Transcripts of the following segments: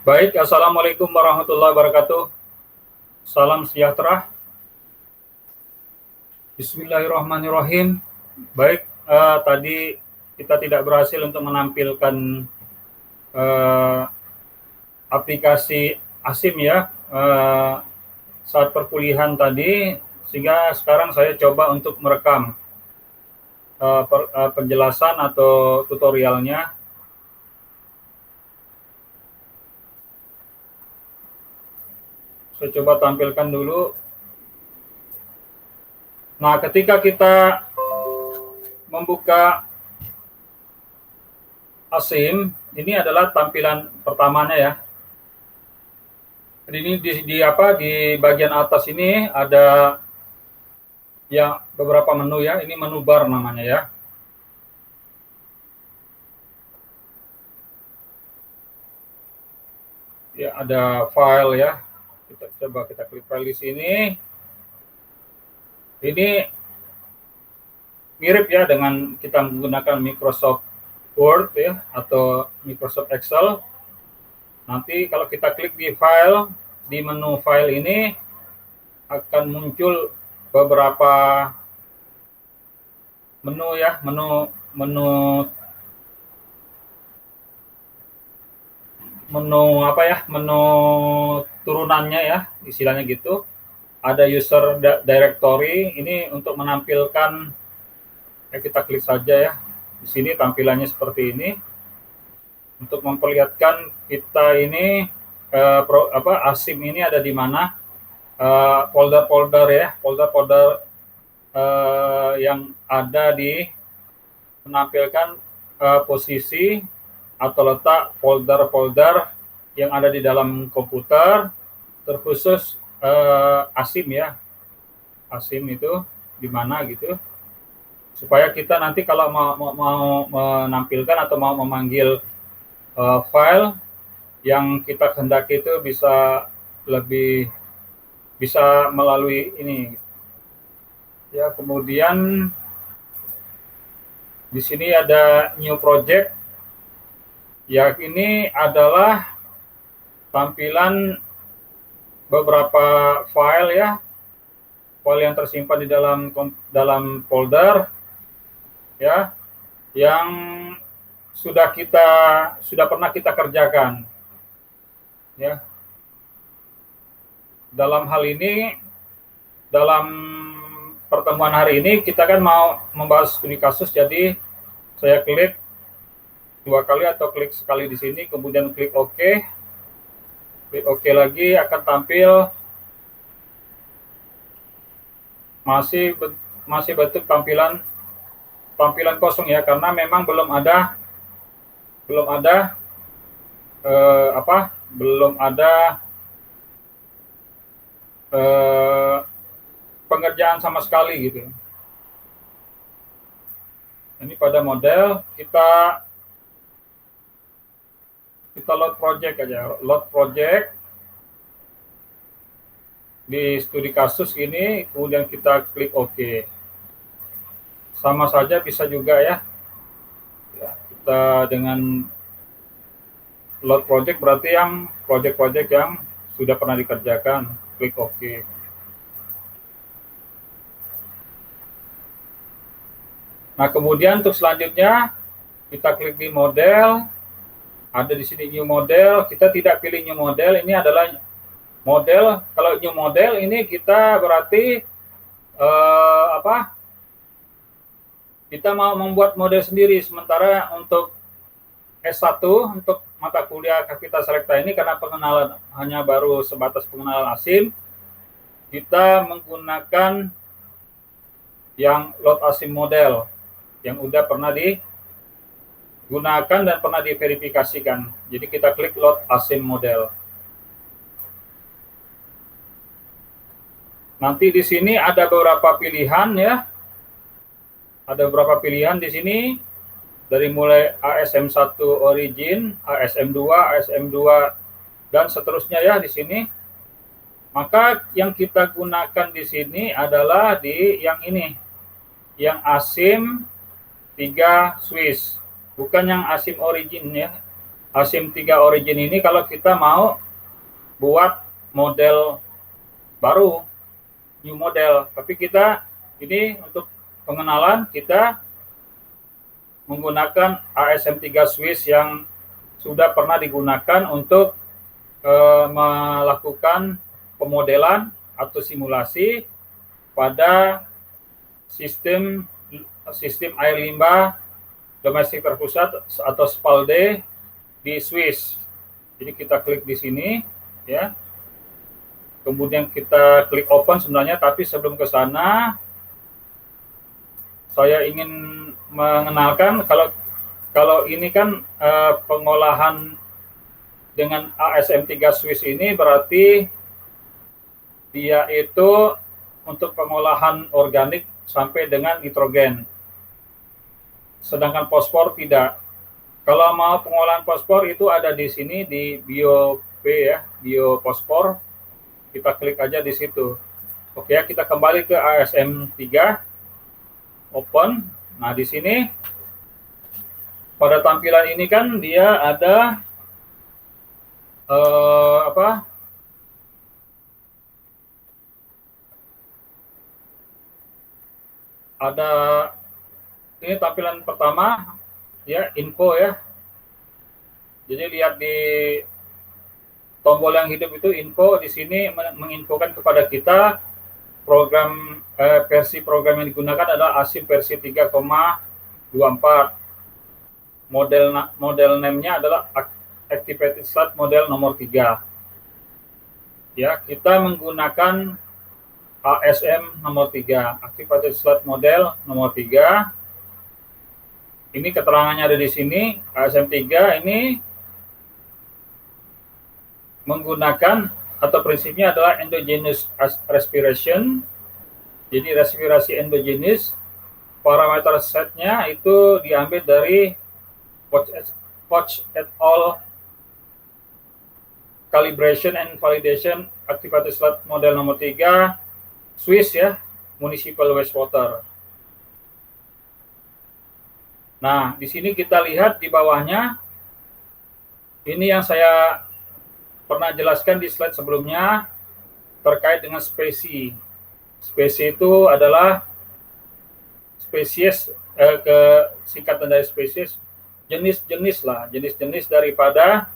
Baik, Assalamualaikum warahmatullahi wabarakatuh. Salam sejahtera. Bismillahirrahmanirrahim. Baik, tadi kita tidak berhasil untuk menampilkan aplikasi ASIM ya saat perkuliahan tadi, sehingga sekarang saya coba untuk merekam penjelasan atau tutorialnya. Saya coba tampilkan dulu. Nah, ketika kita membuka ASIM, ini adalah tampilan pertamanya ya. Jadi ini di bagian atas ini ada ya beberapa menu ya. Ini menu bar namanya ya. Ya, ada file ya. Kita klik file di sini. Ini mirip ya dengan kita menggunakan Microsoft Word ya atau Microsoft Excel. Nanti kalau kita klik di file, di menu file ini akan muncul beberapa menu ya, menu turunannya ya, istilahnya gitu. Ada user directory, ini untuk menampilkan, ya kita klik saja ya. Di sini tampilannya seperti ini. Untuk memperlihatkan kita ini ASIM ini ada di mana, folder-folder ya, folder-folder yang ada di menampilkan posisi atau letak folder-folder yang ada di dalam komputer, terkhusus ASIM ya, ASIM itu di mana gitu, supaya kita nanti kalau mau menampilkan atau mau memanggil file yang kita kehendaki itu bisa melalui ini ya. Kemudian di sini ada new project ya, ini adalah tampilan beberapa file ya, file yang tersimpan di dalam folder ya, yang sudah pernah kita kerjakan ya. Dalam hal ini, dalam pertemuan hari ini kita kan mau membahas studi kasus, jadi saya klik 2 kali atau klik sekali di sini, kemudian klik OK. Klik OK lagi, akan tampil masih bentuk tampilan kosong ya, karena memang belum ada pengerjaan sama sekali gitu. Ini pada model kita load project aja, load project di studi kasus ini, kemudian kita klik OK. Sama saja bisa juga ya. Kita dengan load project berarti yang project-project yang sudah pernah dikerjakan, klik OK. Nah, kemudian untuk selanjutnya kita klik di model, ada di sini new model. Kita tidak pilih new model, ini adalah model. Kalau new model ini kita berarti kita mau membuat model sendiri. Sementara untuk S1, untuk mata kuliah Kapita Selecta ini, karena pengenalan hanya baru sebatas pengenalan ASIM, kita menggunakan yang load ASIM model yang udah pernah digunakan dan pernah diverifikasikan. Jadi kita klik load ASIM model. Nanti di sini ada beberapa pilihan ya. Ada beberapa pilihan di sini, dari mulai ASM1 origin, ASM2, ASM2 dan seterusnya ya di sini. Maka yang kita gunakan di sini adalah di yang ini, yang ASIM 3 Swiss, bukan yang ASIM origin ya. ASIM 3 Origin ini kalau kita mau buat model baru, new model, tapi kita ini untuk pengenalan kita menggunakan ASM3 Swiss yang sudah pernah digunakan untuk melakukan pemodelan atau simulasi pada sistem air limbah domestik terpusat atau SPALDE di Swiss. Jadi kita klik di sini ya. Kemudian kita klik open sebenarnya, tapi sebelum ke sana saya ingin mengenalkan kalau ini kan pengolahan dengan ASM3 Swiss ini berarti dia itu untuk pengolahan organik sampai dengan nitrogen. Sedangkan fosfor tidak. Kalau mau pengolahan fosfor itu ada di sini di BioP ya, biofosfor. Kita klik aja di situ. Oke, kita kembali ke ASM3. Open. Nah, di sini pada tampilan ini kan dia ada ada ini tampilan pertama ya, info ya. Jadi lihat di tombol yang hidup itu info, di sini menginfokan kepada kita program versi program yang digunakan adalah ASIM versi 3,24. Model name-nya adalah Activated Sludge model nomor 3. Ya, kita menggunakan ASM nomor 3, Activated Sludge model nomor 3. Ini keterangannya ada di sini. ASM 3 ini menggunakan atau prinsipnya adalah endogenous respiration. Jadi respirasi endogenis, parameter setnya itu diambil dari Koch et al. Calibration and Validation Activated Sludge model nomor 3 Swiss ya, Municipal Wastewater. Nah, di sini kita lihat di bawahnya, ini yang saya pernah jelaskan di slide sebelumnya terkait dengan spesies. Spesies itu adalah spesies, singkatan dari spesies, jenis-jenis lah, jenis-jenis daripada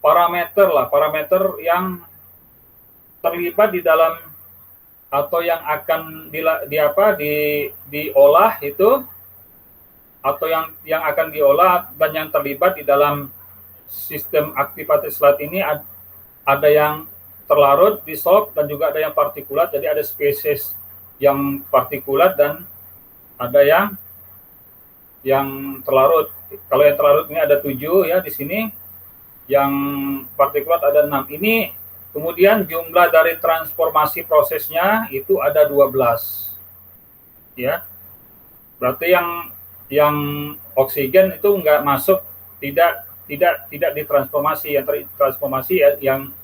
parameter yang terlibat di dalam atau yang akan diolah itu, atau yang akan diolah dan yang terlibat di dalam sistem Activated Sludge ini ada yang terlarut, dissolved, dan juga ada yang partikulat. Jadi ada spesies yang partikulat dan ada yang terlarut. Kalau yang terlarut ini ada 7 ya di sini, yang partikulat ada 6. Ini kemudian jumlah dari transformasi prosesnya itu ada 12. Ya. Berarti yang oksigen itu enggak masuk, tidak ditransformasi. Yang transformasi yang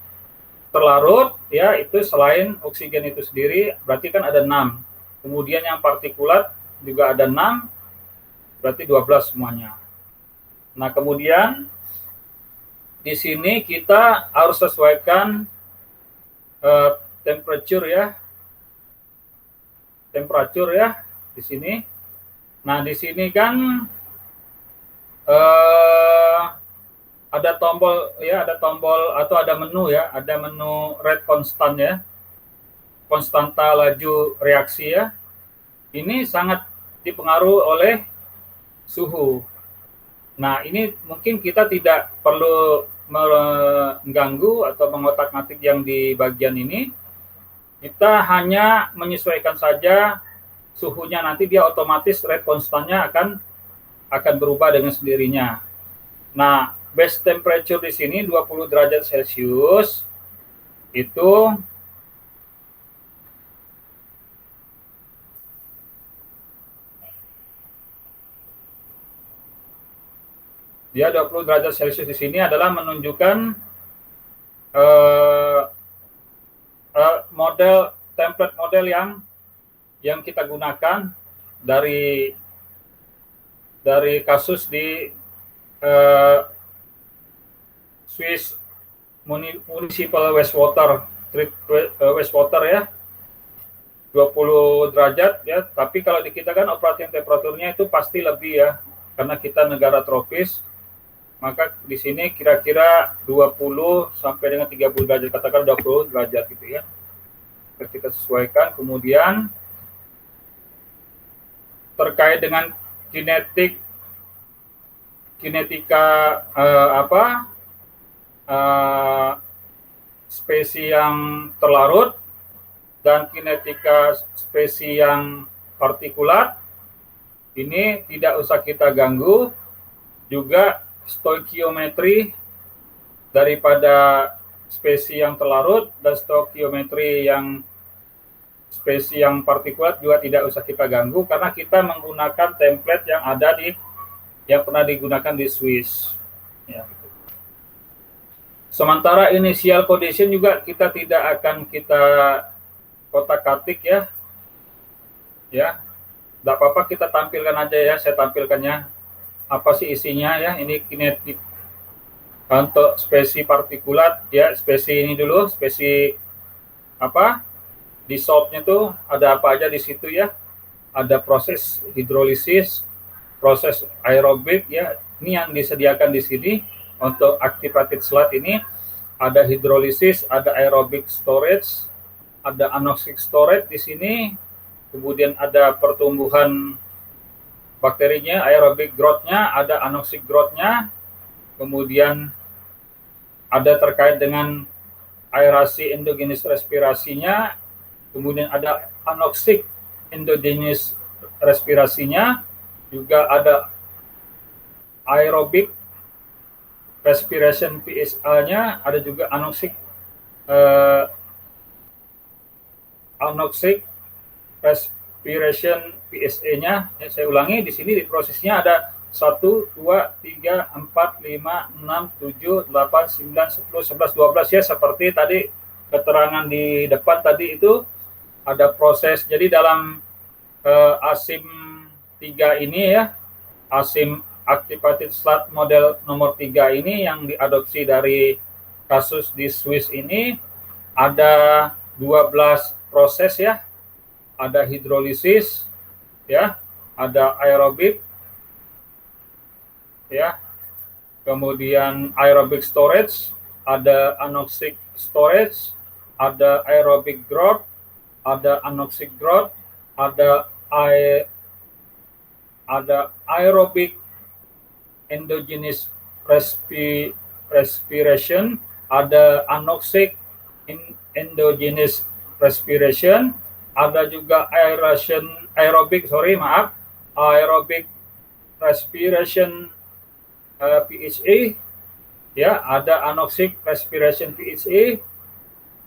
terlarut ya itu selain oksigen itu sendiri berarti kan ada 6. Kemudian yang partikulat juga ada 6, berarti 12 semuanya. Nah, kemudian di sini kita harus sesuaikan temperature ya di sini. Nah, di sini kan ada tombol atau ada menu ya, ada menu rate constant ya, konstanta laju reaksi ya. Ini sangat dipengaruhi oleh suhu. Nah, ini mungkin kita tidak perlu mengganggu atau mengotak-atik yang di bagian ini. Kita hanya menyesuaikan saja suhunya, nanti dia otomatis rate constantnya akan berubah dengan sendirinya. Nah, base temperature di sini 20 derajat Celcius itu dia 20 derajat Celcius di sini adalah template model yang kita gunakan dari kasus di Swiss Municipal Wastewater ya, 20 derajat ya, tapi kalau di kita kan operating temperaturnya itu pasti lebih ya, karena kita negara tropis, maka di sini kira-kira 20 sampai dengan 30 derajat, katakan 20 derajat gitu ya. Kita sesuaikan. Kemudian terkait dengan kinetika spesies yang terlarut dan kinetika spesies yang partikulat, ini tidak usah kita ganggu. Juga stoikiometri daripada spesies yang terlarut dan stoikiometri yang spesies yang partikulat juga tidak usah kita ganggu, karena kita menggunakan template yang pernah digunakan di Swiss ya. Sementara initial condition juga kita tidak akan kita kotak-katik ya. Tidak apa-apa, kita tampilkan aja ya, saya tampilkannya apa sih isinya ya. Ini kinetik untuk spesies partikulat ya, spesies ini dulu, spesies dissolve-nya tuh ada apa aja di situ ya. Ada proses hidrolisis, proses aerobik ya. Ini yang disediakan di sini untuk activated sludge ini. Ada hidrolisis, ada aerobic storage, ada anoxic storage di sini. Kemudian ada pertumbuhan bakterinya, aerobic growth-nya, ada anoxic growth-nya. Kemudian ada terkait dengan aerasi endogenous respirasinya. Kemudian ada anoxic endogenous respirasinya. Juga ada aerobic respiration PSA-nya, ada juga anoxic respiration PSA-nya. Ya, saya ulangi, di sini di prosesnya ada 1, 2, 3, 4, 5, 6, 7, 8, 9, 10, 11, 12 ya, seperti tadi keterangan di depan tadi itu ada proses. Jadi dalam ASIM 3 ini ya, ASIM Activated Sludge model nomor 3 ini yang diadopsi dari kasus di Swiss ini, ada 12 proses ya. Ada hidrolisis ya, ada aerobik ya, kemudian aerobic storage, ada anoxic storage, ada aerobic growth, ada anoxic growth, ada aerobic endogenous respiration, ada anoxic endogenous respiration, ada juga aerobic respiration PHA ya, ada anoxic respiration PHA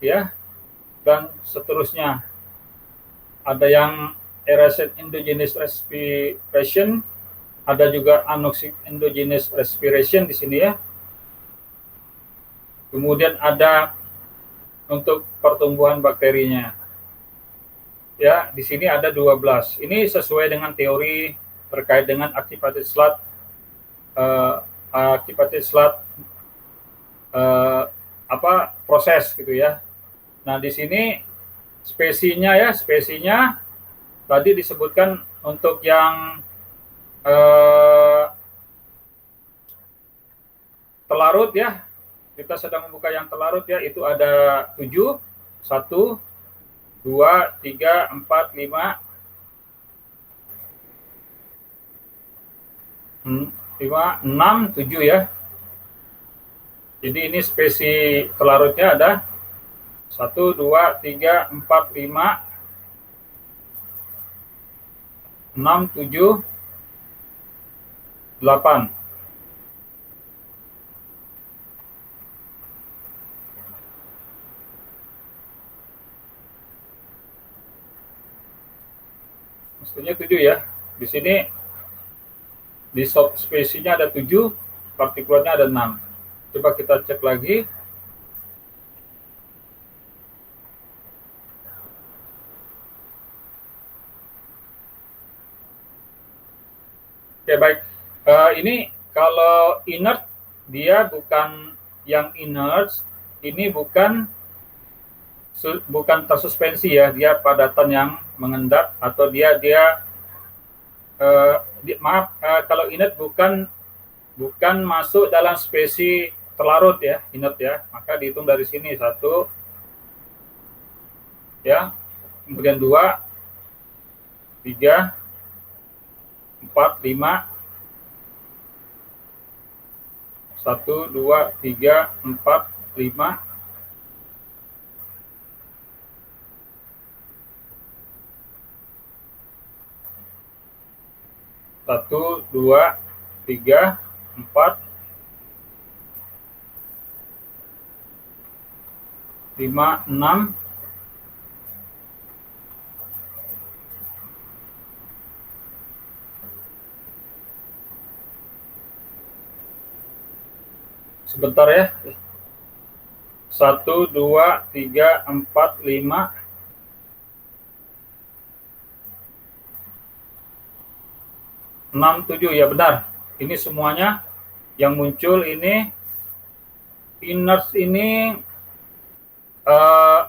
ya, dan seterusnya. Ada yang aerosol endogenous respiration, ada juga anoxic endogenous respiration di sini ya. Kemudian ada untuk pertumbuhan bakterinya. Ya, di sini ada 12. Ini sesuai dengan teori terkait dengan activated sludge proses gitu ya. Nah, di sini spesiesnya tadi disebutkan untuk yang terlarut ya, kita sedang membuka yang terlarut ya, itu ada 7, 1, 2, 3, 4, 5, 6, 7 ya. Jadi ini spesies terlarutnya ada 1, 2, 3, 4, 5, 6, 7, 8. Mestinya 7 ya. Di sini di subspesiesnya ada 7, partikulatnya ada 6. Coba kita cek lagi. Oke, baik. Ini kalau inert, dia bukan yang inert, ini bukan tersuspensi ya, dia padatan yang mengendap atau maaf, kalau inert bukan masuk dalam spesi terlarut ya, inert ya, maka dihitung dari sini 1 ya, kemudian 2, 3, 4, 5, 1, 2, 3, 4, 5, 1, 2, 3, 4, 5, 6, sebentar ya, 1, 2, 3, 4, 5, 6, 7 ya, benar. Ini semuanya yang muncul ini inert ini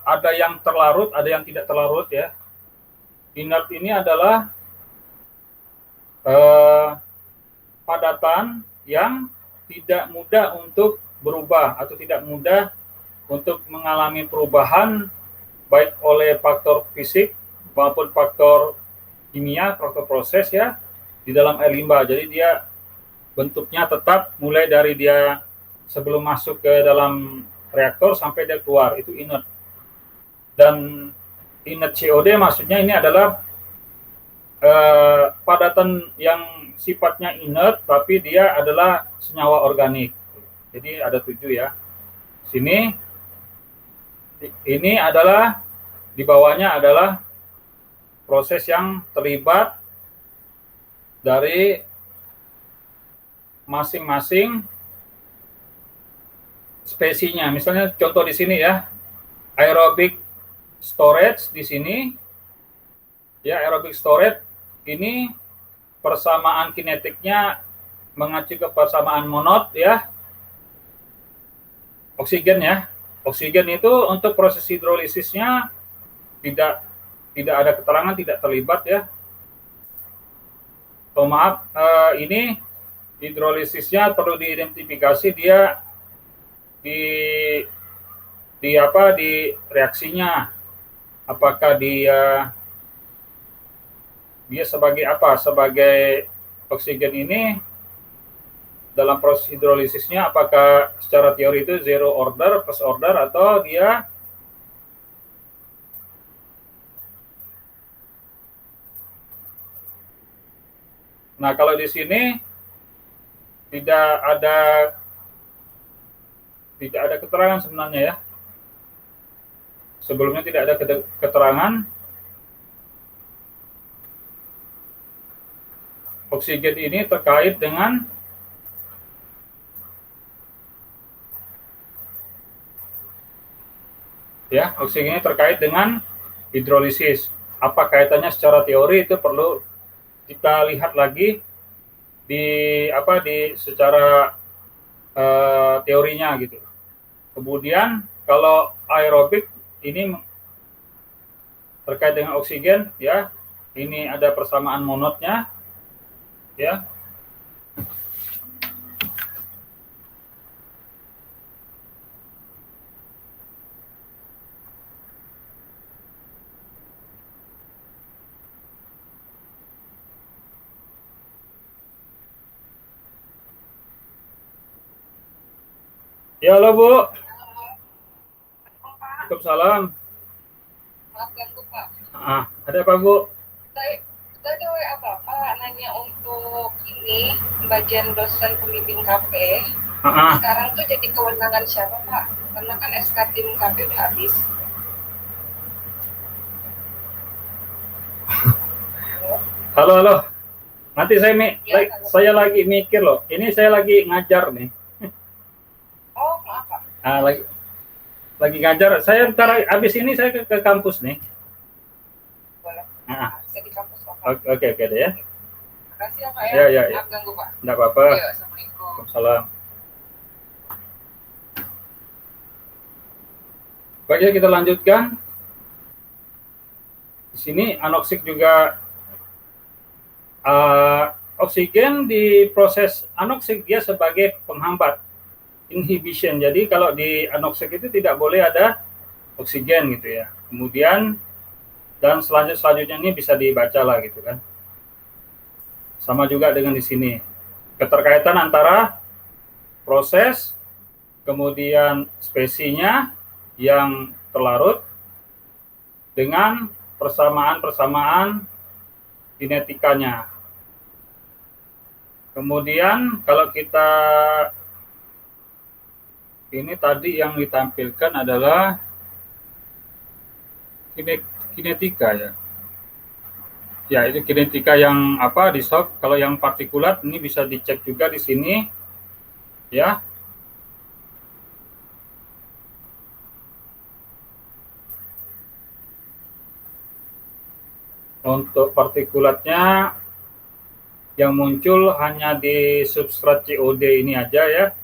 ada yang terlarut, ada yang tidak terlarut ya. Inert ini adalah padatan yang tidak mudah untuk berubah atau tidak mudah untuk mengalami perubahan baik oleh faktor fisik maupun faktor kimia, faktor proses ya di dalam air limbah. Jadi dia bentuknya tetap mulai dari dia sebelum masuk ke dalam reaktor sampai dia keluar, itu inert. Dan inert COD maksudnya ini adalah padatan yang sifatnya inert tapi dia adalah senyawa organik. Jadi ada 7 ya. Sini ini adalah di bawahnya adalah proses yang terlibat dari masing-masing spesinya. Misalnya contoh di sini ya, aerobic storage di sini. Ya, aerobic storage ini persamaan kinetiknya mengacu ke persamaan monod ya. Oksigen ya. Oksigen itu untuk proses hidrolisisnya tidak ada keterangan, tidak terlibat ya. Oh maaf, ini hidrolisisnya perlu diidentifikasi dia di reaksinya, apakah dia sebagai apa, sebagai oksigen ini dalam proses hidrolisisnya apakah secara teori itu zero order, first order, atau dia nah kalau di sini tidak ada keterangan sebenarnya ya. Sebelumnya tidak ada keterangan oksigen ini terkait dengan ya, oksigen ini terkait dengan hidrolisis. Apa kaitannya secara teori itu perlu kita lihat lagi di secara teorinya gitu. Kemudian kalau aerobik ini terkait dengan oksigen ya, ini ada persamaan monodnya ya. Ya, halo Bu. Waalaikumsalam. Maaf ganggu Pak. Ada apa Bu? Tadi apa nanya untuk ini bagian dosen pembimbing KP. Sekarang tuh jadi kewenangan siapa Pak? Karena kan SK tim KP udah habis. Halo. Nanti saya lagi mikir loh. Ini saya lagi ngajar nih. Oh maaf Pak. Lagi ngajar. Saya ntar habis ini saya ke kampus nih. Boleh. Saya di kampus Pak. Oke deh ya. Makasih ya Pak ya. Ya. Maaf ganggu Pak. Enggak apa-apa. Assalamualaikum. Waalaikumsalam. Baik, ya, kita lanjutkan. Di sini anoksik juga oksigen di proses anoksik dia sebagai penghambat inhibition. Jadi kalau di anoksik itu tidak boleh ada oksigen gitu ya. Kemudian dan selanjutnya ini bisa dibaca lah gitu kan. Sama juga dengan di sini. Keterkaitan antara proses kemudian spesiesnya yang terlarut dengan persamaan kinetikanya. Kemudian kalau kita ini tadi yang ditampilkan adalah kinetika ya. Ya, itu kinetika yang di shock. Kalau yang partikulat ini bisa dicek juga di sini ya. Untuk partikulatnya yang muncul hanya di substrat COD ini aja ya.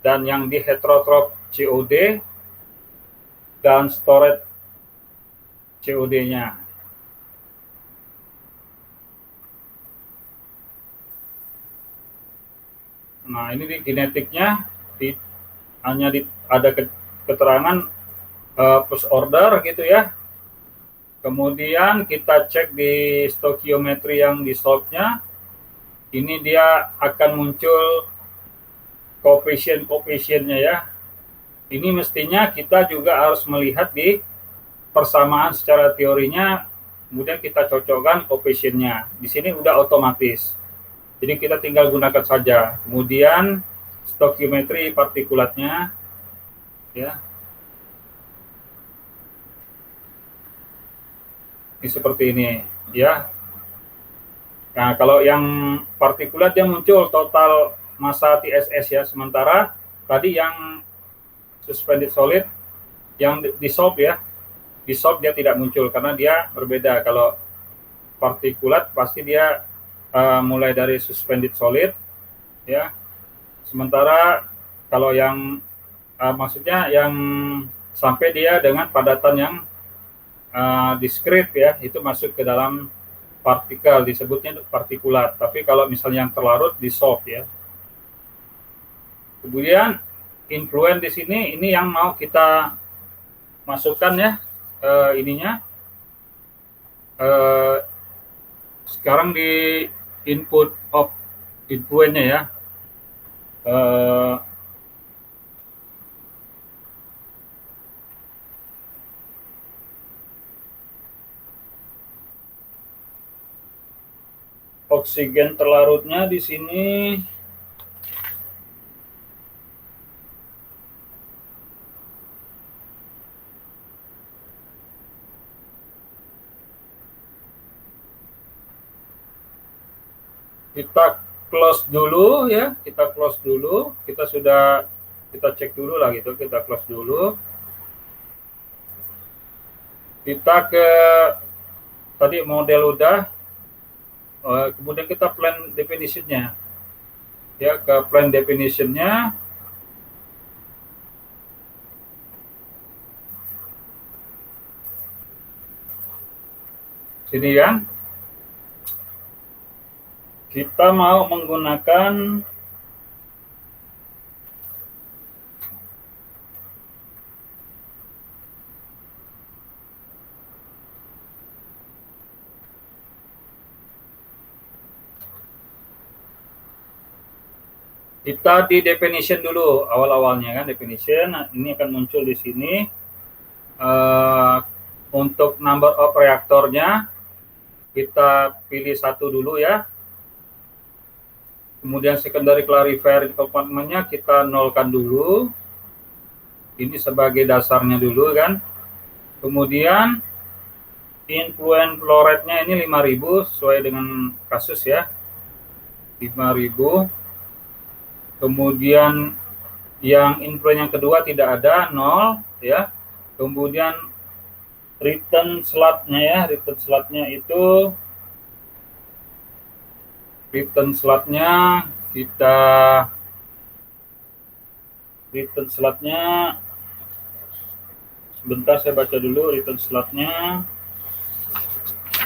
Dan yang di heterotrop COD dan storage COD-nya. Nah, ini di kinetiknya hanya ada keterangan first order gitu ya. Kemudian kita cek di stokiometri yang di solve-nya, ini dia akan muncul koefisien-koefisiennya ya. Ini mestinya kita juga harus melihat di persamaan secara teorinya, kemudian kita cocokkan koefisiennya. Di sini udah otomatis. Jadi kita tinggal gunakan saja. Kemudian stokiometri partikulatnya ya. Ini seperti ini ya. Nah, kalau yang partikulat yang muncul total massa TSS ya, sementara tadi yang suspended solid yang dissolve ya, dissolve dia tidak muncul karena dia berbeda. Kalau partikulat pasti dia mulai dari suspended solid ya, sementara kalau yang maksudnya yang sampai dia dengan padatan yang diskret ya, itu masuk ke dalam partikel, disebutnya partikulat. Tapi kalau misalnya yang terlarut dissolve ya. Kemudian influence di sini ini yang mau kita masukkan ya, ininya sekarang di input of influence-nya ya. Oksigen terlarutnya di sini kita close dulu ya, kita cek dulu lah gitu, kita close dulu. Kita ke tadi model udah, kemudian kita plan definition-nya ya, ke plan definition-nya sini kan kita mau menggunakan kita di definition dulu awal-awalnya kan, definition. Nah, ini akan muncul di sini untuk number of reaktornya kita pilih 1 dulu ya. Kemudian secondary clarifier compartment-nya kita nolkan dulu. Ini sebagai dasarnya dulu kan. Kemudian influence flow rate-nya ini 5000 sesuai dengan kasus ya. 5000. Kemudian yang influence yang kedua tidak ada, 0 ya. Kemudian return slot-nya ya, return slot-nya itu return slotnya sebentar saya baca dulu return slotnya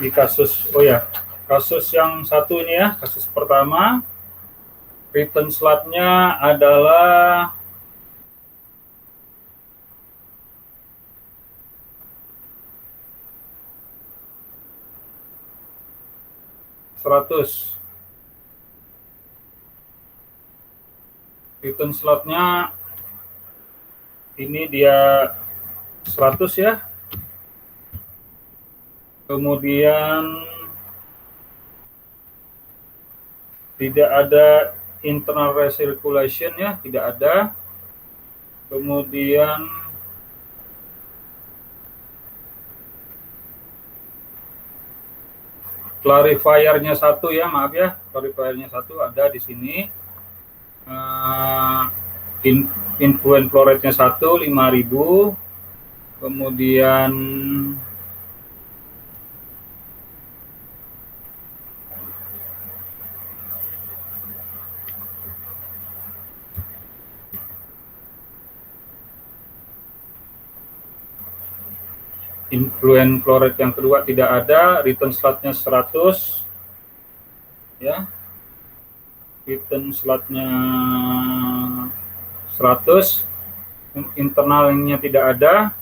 di kasus yang satu ini ya, kasus pertama return slotnya adalah 100. Return slotnya ini dia 100 ya. Kemudian tidak ada internal recirculation ya, tidak ada. Kemudian clarifiernya 1 ya, maaf ya, clarifiernya 1 ada di sini. Influent flow rate-nya 1, 5.000. Kemudian influent flow rate yang kedua tidak ada, return slotnya 100 ya, return slotnya 100, internalnya tidak ada,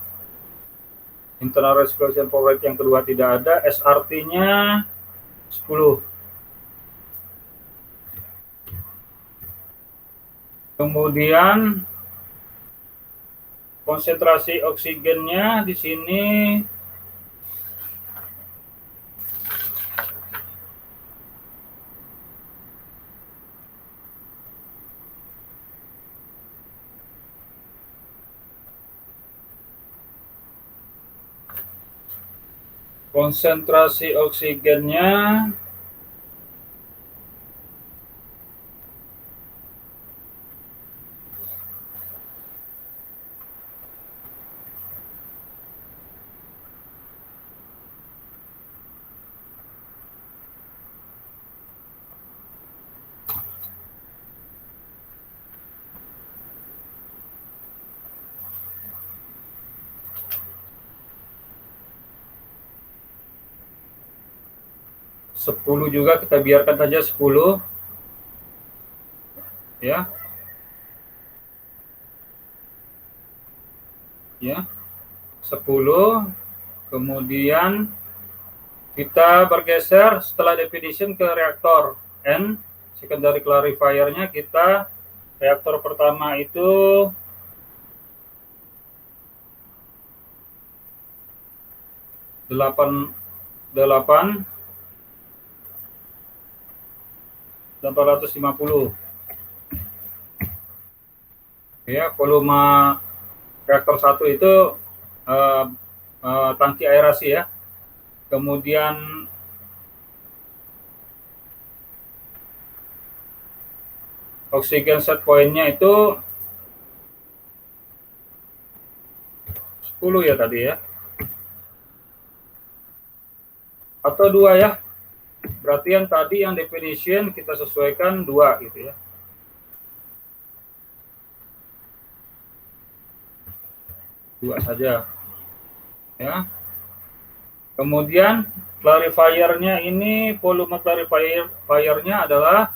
internal recirculation flow rate yang kedua tidak ada, SRT-nya 10. Kemudian konsentrasi oksigennya di sini konsentrasi oksigennya sepuluh juga, kita biarkan saja 10 ya. Ya. 10. Kemudian kita bergeser setelah definition ke reaktor N, secondary clarifier-nya kita reaktor pertama itu delapan 850 ya, volume reaktor 1 itu tangki aerasi ya. Kemudian oksigen set point-nya itu 10 ya tadi ya, atau 2 ya. Berarti yang tadi yang definition kita sesuaikan 2 gitu ya. Dua saja ya. Kemudian clarifier-nya ini, volume clarifier-nya adalah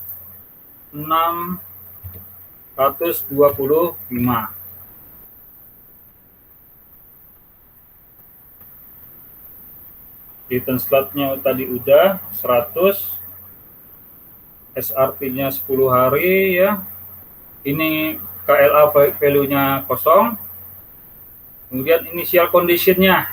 625. Return slot-nya tadi udah 100, SRT-nya 10 hari ya. Ini KLA value-nya 0. Kemudian initial condition-nya.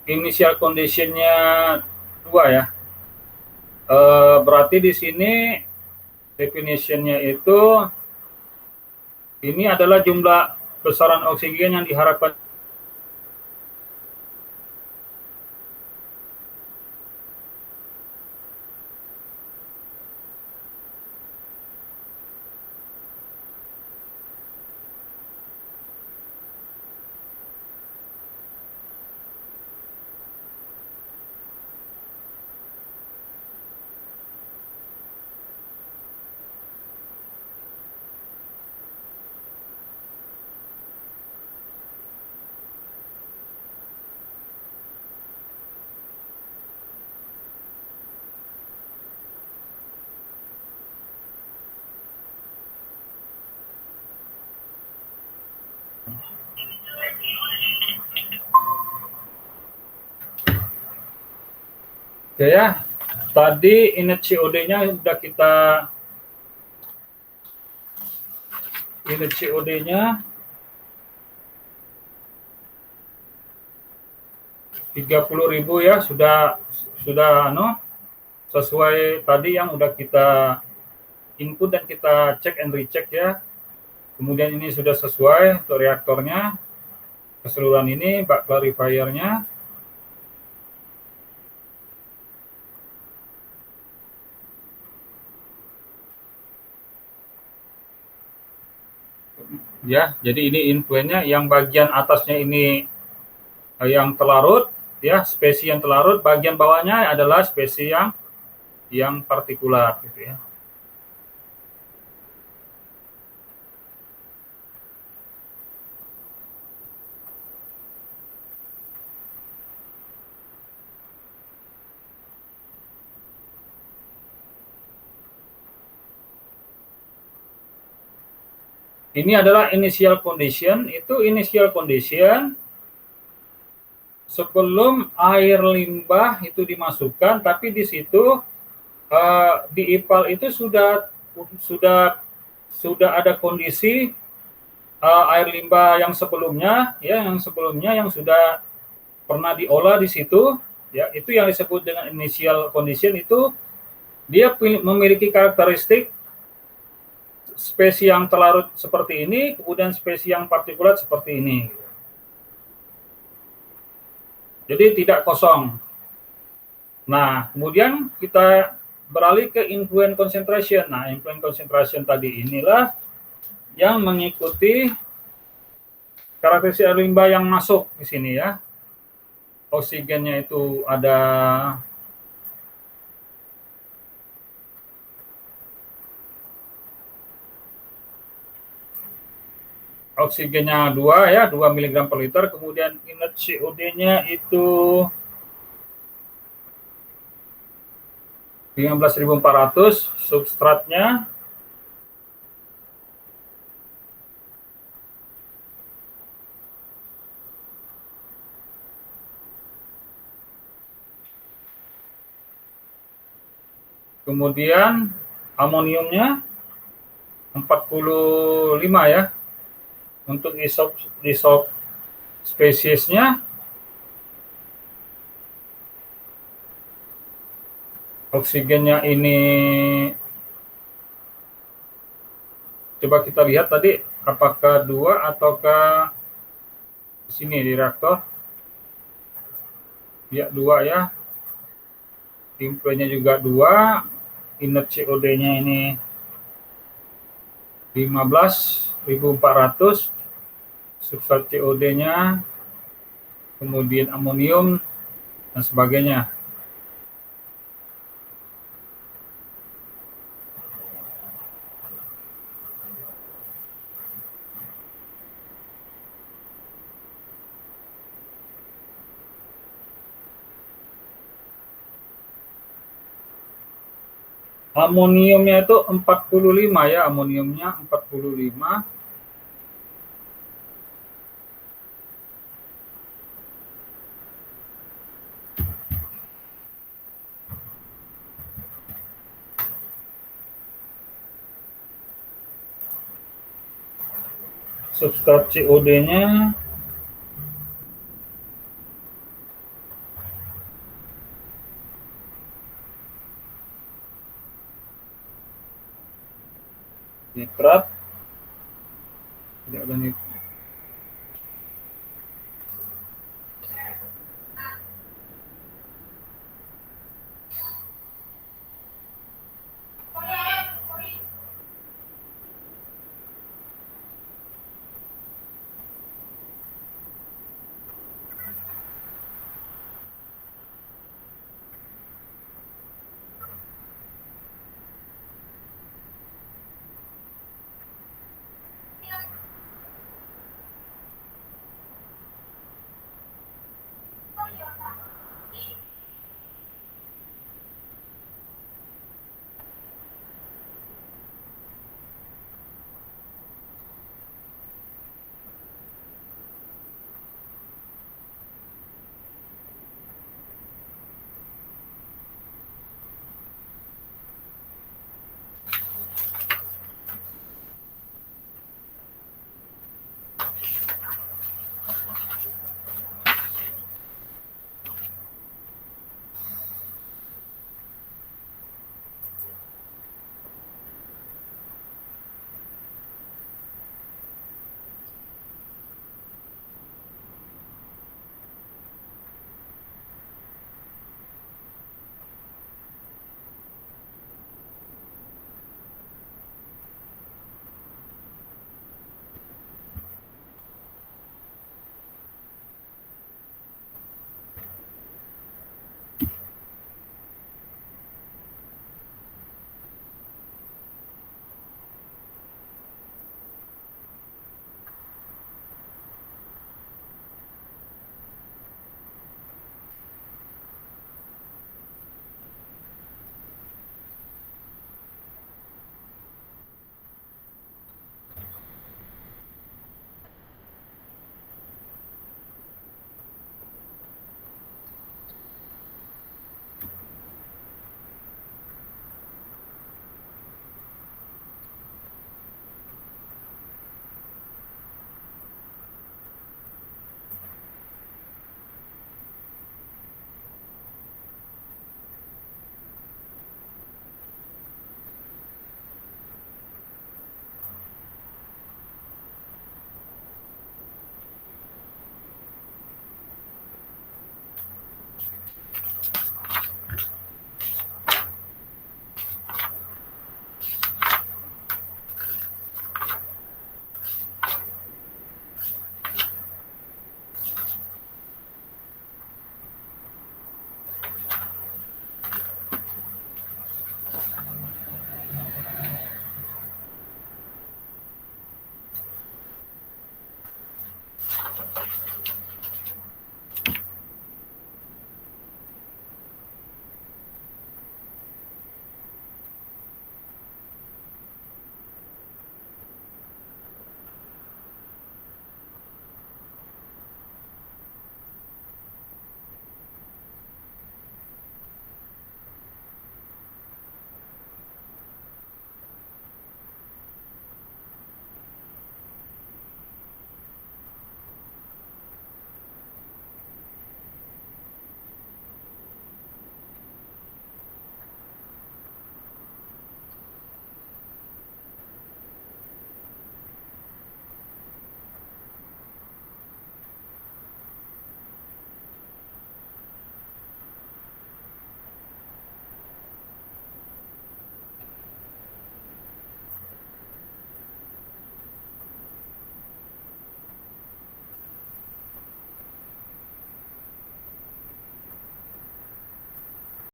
Initial condition-nya 2 ya. Berarti di sini definition-nya itu ini adalah jumlah besaran oksigen yang diharapkan Oke ya, tadi init COD-nya sudah kita init COD-nya 30.000 ya, sudah sesuai tadi yang udah kita input dan kita cek and recheck ya. Kemudian ini sudah sesuai untuk reaktornya, keseluruhan ini bak clarifiernya. Ya, jadi ini influennya yang bagian atasnya ini yang terlarut ya, spesies yang terlarut, bagian bawahnya adalah spesies yang partikulat gitu ya. Ini adalah initial condition, itu initial condition sebelum air limbah itu dimasukkan, tapi di situ di IPAL itu sudah ada kondisi air limbah yang sebelumnya yang sudah pernah diolah di situ ya, itu yang disebut dengan initial condition. Itu dia memiliki karakteristik spesies yang terlarut seperti ini, kemudian spesies yang partikulat seperti ini. Jadi tidak kosong. Nah, kemudian kita beralih ke influent concentration. Nah, influent concentration tadi inilah yang mengikuti karakteristik air limbah yang masuk di sini ya. Oksigennya itu ada oksigennya 2 ya, 2 mg per liter, kemudian inert COD-nya itu 15.400, substratnya kemudian amoniumnya 45 ya. Untuk isop spesiesnya oksigennya ini coba kita lihat tadi apakah 2 ataukah di sini di reaktor ya, 2 ya, influennya juga 2, inert COD-nya ini 15.400, substrat COD-nya, kemudian amonium dan sebagainya. Amoniumnya itu 45 ya, amoniumnya 45. Substrat COD-nya nitrat, tidak ada nitrat.